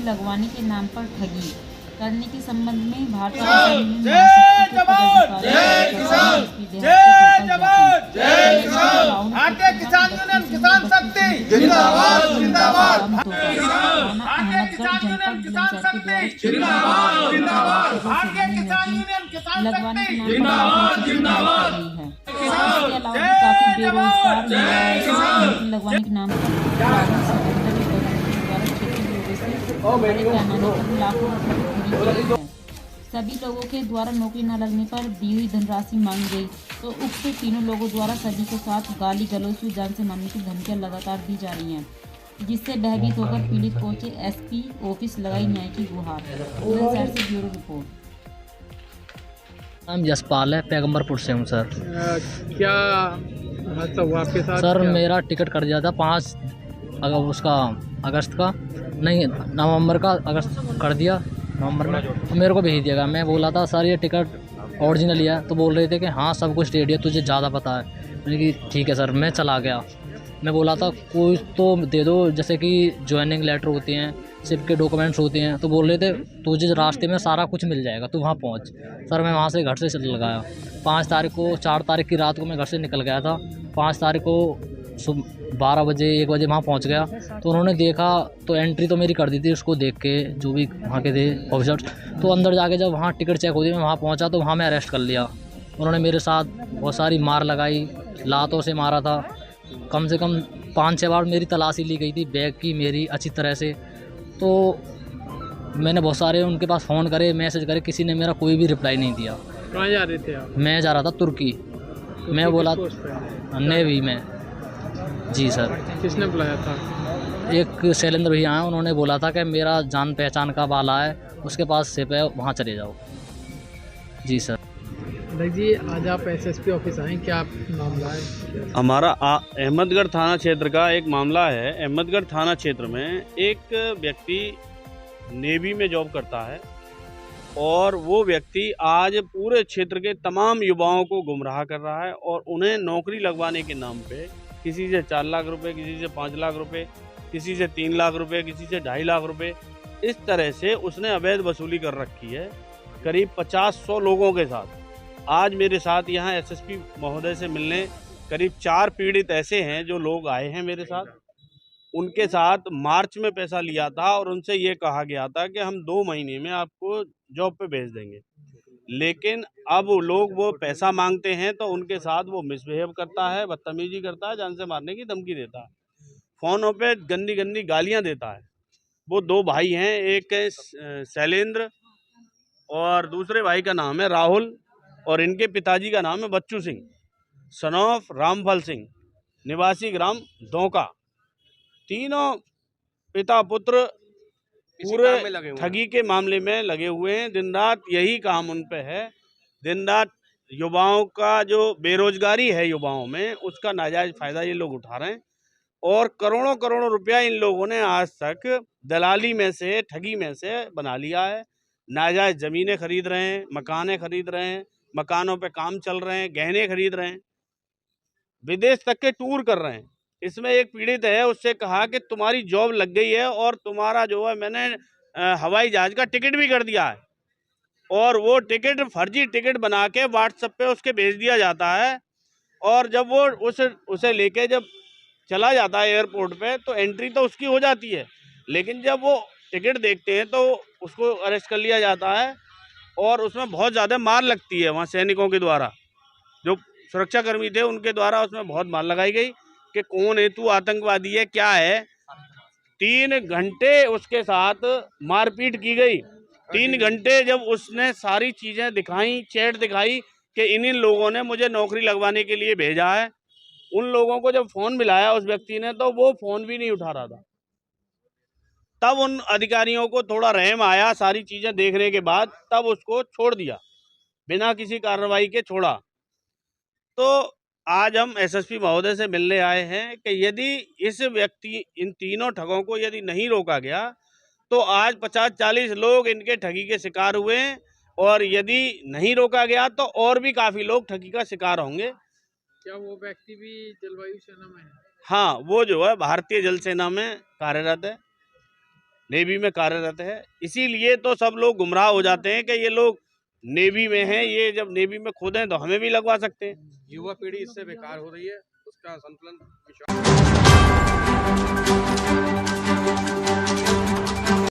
लगवाने के नाम पर ठगी करने के संबंध में भारतीय किसान यूनियन किसान शक्ति जिंदाबाद जिंदाबाद लगवाने के नाम पर जिंदाबाद है। इसके अलावा काफी बेरोजगार लगवाने के नाम पर सभी लोगों के द्वारा नौकरी न लगने पर दी हुई धनराशि मांगी गई तो उक्त तीनों लोगों द्वारा सभी के साथ गाली गलौज से जान से मारने की धमकियां लगातार दी जा रही हैं, जिससे भयभीत होकर पीड़ित पहुंचे एसपी ऑफिस लगाई न्याय की गुहार। बुलंदशहर से ब्यूरो रिपोर्ट। नाम यशपाल है, पैगंबरपुर से हूँ सर। क्या हादसा हुआ आपके साथ? सर मेरा टिकट कट गया था 5 अगस्त का, नहीं नवंबर का, अगस्त कर दिया नवंबर में, तो मेरे को भेज दिया गया। मैं बोला था सर ये टिकट ओरिजिनल है, तो बोल रहे थे कि हाँ सब कुछ रेडी है, तुझे ज़्यादा पता है। मैंने कि ठीक है सर। मैं चला गया, मैं बोला था कोई तो दे दो, जैसे कि ज्वाइनिंग लेटर होते हैं, सिप के डॉक्यूमेंट्स होते हैं, तो बोल रहे थे तुझे रास्ते में सारा कुछ मिल जाएगा, तू वहाँ पहुँच। सर मैं वहाँ से घर से चल गया 5 तारीख को, 4 तारीख की रात को मैं घर से निकल गया था। 5 तारीख को सुबह 12 बजे 1 बजे वहाँ पहुँच गया, तो उन्होंने देखा तो एंट्री तो मेरी कर दी थी, उसको देख के जो भी वहाँ के थे ऑफिसर्स। तो अंदर जाके जब वहाँ टिकट चेक होती, मैं वहाँ पहुँचा तो वहाँ मैं अरेस्ट कर लिया। उन्होंने मेरे साथ बहुत सारी मार लगाई, लातों से मारा था। कम से कम 5-6 बार मेरी तलाशी ली गई थी बैग की मेरी अच्छी तरह से। तो मैंने बहुत सारे उनके पास फ़ोन करे, मैसेज करे, किसी ने मेरा कोई भी रिप्लाई नहीं दिया। कहाँ जा रहे थे आप? मैं जा रहा था तुर्की। मैं बोला नेवी में। जी सर। किसने बुलाया था? एक शैलेंद्र भैया आए, उन्होंने बोला था कि मेरा जान पहचान का वाला है, उसके पास सिप है, वहाँ चले जाओ। जी सर। जी आज आप एसएसपी ऑफिस आए, क्या मामला है? हमारा अहमदगढ़ थाना क्षेत्र का एक मामला है। अहमदगढ़ थाना क्षेत्र में एक व्यक्ति नेवी में जॉब करता है और वो व्यक्ति आज पूरे क्षेत्र के तमाम युवाओं को गुमराह कर रहा है और उन्हें नौकरी लगवाने के नाम पे किसी से 4 लाख रुपए, किसी से 5 लाख रुपए, किसी से 3 लाख रुपए, किसी से 2.5 लाख रुपए, इस तरह से उसने अवैध वसूली कर रखी है करीब 50-100 लोगों के साथ। आज मेरे साथ यहाँ एसएसपी महोदय से मिलने करीब 4 पीड़ित ऐसे हैं जो लोग आए हैं मेरे साथ। उनके साथ मार्च में पैसा लिया था और उनसे ये कहा गया था कि हम 2 महीने में आपको जॉब पे भेज देंगे, लेकिन अब लोग वो पैसा मांगते हैं तो उनके साथ वो मिसबिहेव करता है, बदतमीजी करता है, जान से मारने की धमकी देता है, फ़ोनों पे गंदी गंदी गालियाँ देता है। वो 2 भाई हैं, एक है शैलेंद्र और दूसरे भाई का नाम है राहुल और इनके पिताजी का नाम है बच्चू सिंह, सन ऑफ रामफल सिंह, निवासी ग्राम धोका। तीनों पिता पुत्र पूरे ठगी के मामले में लगे हुए हैं। दिन रात यही काम उन पे है। दिन रात युवाओं का जो बेरोजगारी है युवाओं में, उसका नाजायज फ़ायदा ये लोग उठा रहे हैं और करोड़ों करोड़ों रुपया इन लोगों ने आज तक दलाली में से, ठगी में से बना लिया है। नाजायज ज़मीनें खरीद रहे हैं, मकानें खरीद रहे हैं, मकानों पे काम चल रहे हैं, गहने खरीद रहे हैं, विदेश तक के टूर कर रहे हैं। इसमें एक पीड़ित है, उससे कहा कि तुम्हारी जॉब लग गई है और तुम्हारा जो है मैंने हवाई जहाज का टिकट भी कर दिया है, और वो टिकट फर्जी टिकट बना के व्हाट्सएप पे उसके भेज दिया जाता है और जब वो उसे लेके जब चला जाता है एयरपोर्ट पे तो एंट्री तो उसकी हो जाती है, लेकिन जब वो टिकट देखते हैं तो उसको अरेस्ट कर लिया जाता है और उसमें बहुत ज़्यादा मार लगती है। वहाँ सैनिकों के द्वारा, जो सुरक्षाकर्मी थे उनके द्वारा उसमें बहुत मार लगाई गई कि कौन है तू, आतंकवादी है, क्या है। 3 घंटे उसके साथ मारपीट की गई। 3 घंटे जब उसने सारी चीज़ें दिखाई, चैट दिखाई कि इन लोगों ने मुझे नौकरी लगवाने के लिए भेजा है, उन लोगों को जब फ़ोन मिलाया उस व्यक्ति ने तो वो फ़ोन भी नहीं उठा रहा था। तब उन अधिकारियों को थोड़ा रहम आया, सारी चीज़ें देखने के बाद तब उसको छोड़ दिया, बिना किसी कार्रवाई के छोड़ा। तो आज हम एसएसपी महोदय से मिलने आए हैं कि यदि इस व्यक्ति, इन तीनों ठगों को यदि नहीं रोका गया तो आज 50-40 लोग इनके ठगी के शिकार हुए हैं और यदि नहीं रोका गया तो और भी काफ़ी लोग ठगी का शिकार होंगे। क्या वो व्यक्ति भी जलवायु सेना में है? हाँ, वो जो है भारतीय जल सेना में कार्यरत है। नेवी में कार्यरत है। इसीलिए तो सब लोग गुमराह हो जाते हैं कि ये लोग नेवी में हैं, ये जब नेवी में खुद हैं तो हमें भी लगवा सकते हैं। युवा पीढ़ी इससे बेकार हो रही है, उसका संतुलन